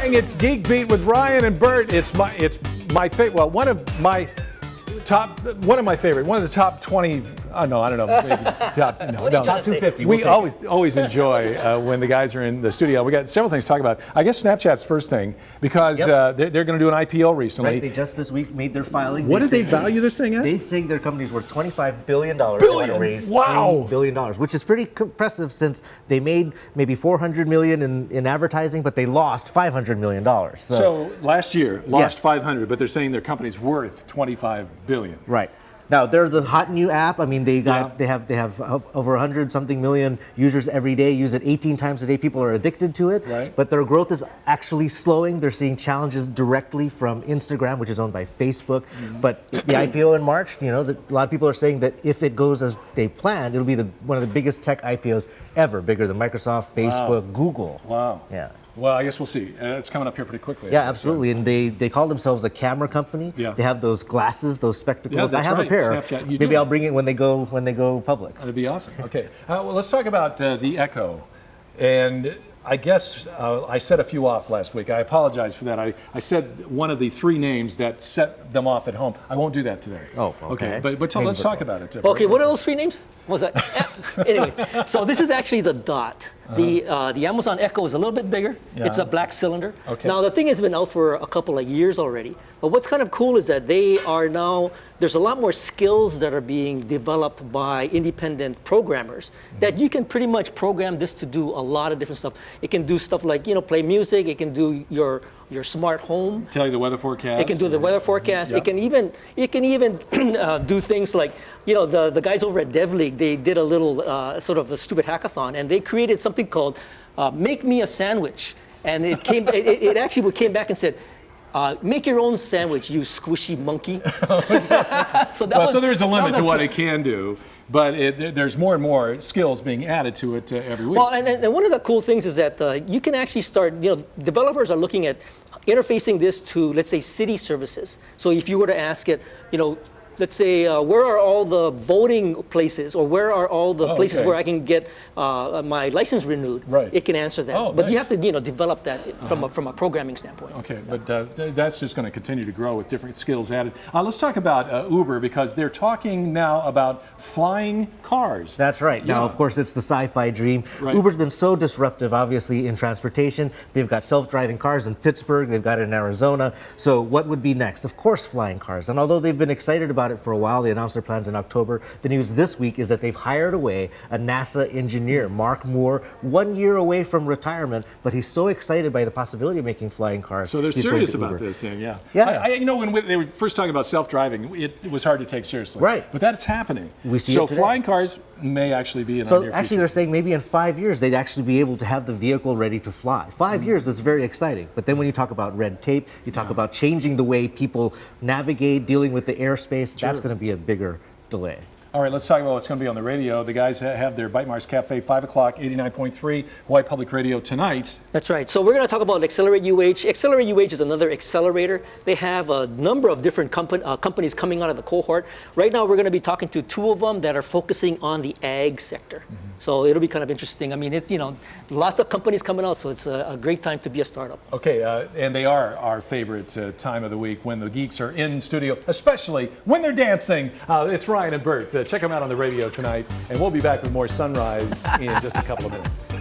It's Geek Beat with Ryan and Bert. It's my favorite. Well, one of my favorite. One of the top 20. Oh no, I don't know. Maybe top 250. We always enjoy when the guys are in the studio. We got several things to talk about. I guess Snapchat's first thing because they're going to do an IPO recently. Right, they just this week made their filing. What did they value this thing at? They think their company's worth $25 billion. Billion? They want to raise Wow. $3 billion, which is pretty impressive since they made maybe $400 million in advertising, but they lost $500 million. So last year lost Yes. 500, but they're saying their company's worth $25 billion. Right. Now they're the hot new app. I mean, they have over 100-something million users every day. Use it 18 times a day. People are addicted to it. Right. But their growth is actually slowing. They're seeing challenges directly from Instagram, which is owned by Facebook. But the IPO in March, a lot of people are saying that if it goes as they planned, it'll be one of the biggest tech IPOs ever, bigger than Microsoft, Facebook, Google. Wow. Yeah. Well, I guess we'll see. It's coming up here pretty quickly. Yeah, absolutely. And they call themselves a camera company. Yeah. They have those glasses, those spectacles. Yeah, that's I have right. a pair. Snapchat, you Maybe do. I'll bring it when they go public. That'd be awesome. Okay. Well, let's talk about the Echo. And I guess I set a few off last week. I apologize for that. I said one of the three names that set them off at home. I won't do that today. Oh, okay. But let's talk about it. Okay, what are those three names? What was that? Anyway, so this is actually the Dot. The Amazon Echo is a little bit bigger. Yeah. It's a black cylinder. Okay. Now the thing has been out for a couple of years already. But what's kind of cool is that there's a lot more skills that are being developed by independent programmers that you can pretty much program this to do a lot of different stuff. It can do stuff like, play music. It can do your smart home. Tell you the weather forecast. It can do the weather forecast. Yep. It can even do things like, the guys over at DevLeague, they did a little sort of a stupid hackathon, and they created something called "Make Me a Sandwich," and it actually came back and said, make your own sandwich, you squishy monkey. So there's a limit to what it can do, but there's more and more skills being added to it every week. Well, and one of the cool things is that you can actually start, developers are looking at interfacing this to, let's say, city services. So if you were to ask it, let's say, where are all the voting places, or where are all the places where I can get my license renewed? Right. It can answer that. Oh, but you nice. have to, develop that from a programming standpoint. Okay, but that's just going to continue to grow with different skills added. Let's talk about Uber, because they're talking now about flying cars. That's right. Now, of course, it's the sci-fi dream. Right. Uber's been so disruptive, obviously, in transportation. They've got self-driving cars in Pittsburgh. They've got it in Arizona. So what would be next? Of course, flying cars. And although they've been excited about it for a while, they announced their plans in October. The news this week is that they've hired away a NASA engineer, Mark Moore, 1 year away from retirement, but he's so excited by the possibility of making flying cars. So they're he's going serious to about Uber. this thing, yeah. Yeah. When they were first talking about self-driving, it was hard to take seriously. Right. But that's happening. We see so it today. flying cars may actually be in So our near actually, future. they're saying maybe in 5 years they'd actually be able to have the vehicle ready to fly. 5 years is very exciting. But then when you talk about red tape, you talk about changing the way people navigate, dealing with the airspace, that's going to be a bigger delay. All right, let's talk about what's going to be on the radio. The guys have their Bite Mars Cafe, 5 o'clock, 89.3, Hawaii Public Radio tonight. That's right. So we're going to talk about Accelerate UH. Accelerate UH is another accelerator. They have a number of different companies coming out of the cohort. Right now, we're going to be talking to two of them that are focusing on the ag sector. So it'll be kind of interesting. I mean, it's, lots of companies coming out, so it's a great time to be a startup. Okay, and they are our favorite time of the week when the geeks are in studio, especially when they're dancing. It's Ryan and Bert. Check them out on the radio tonight, and we'll be back with more Sunrise in just a couple of minutes.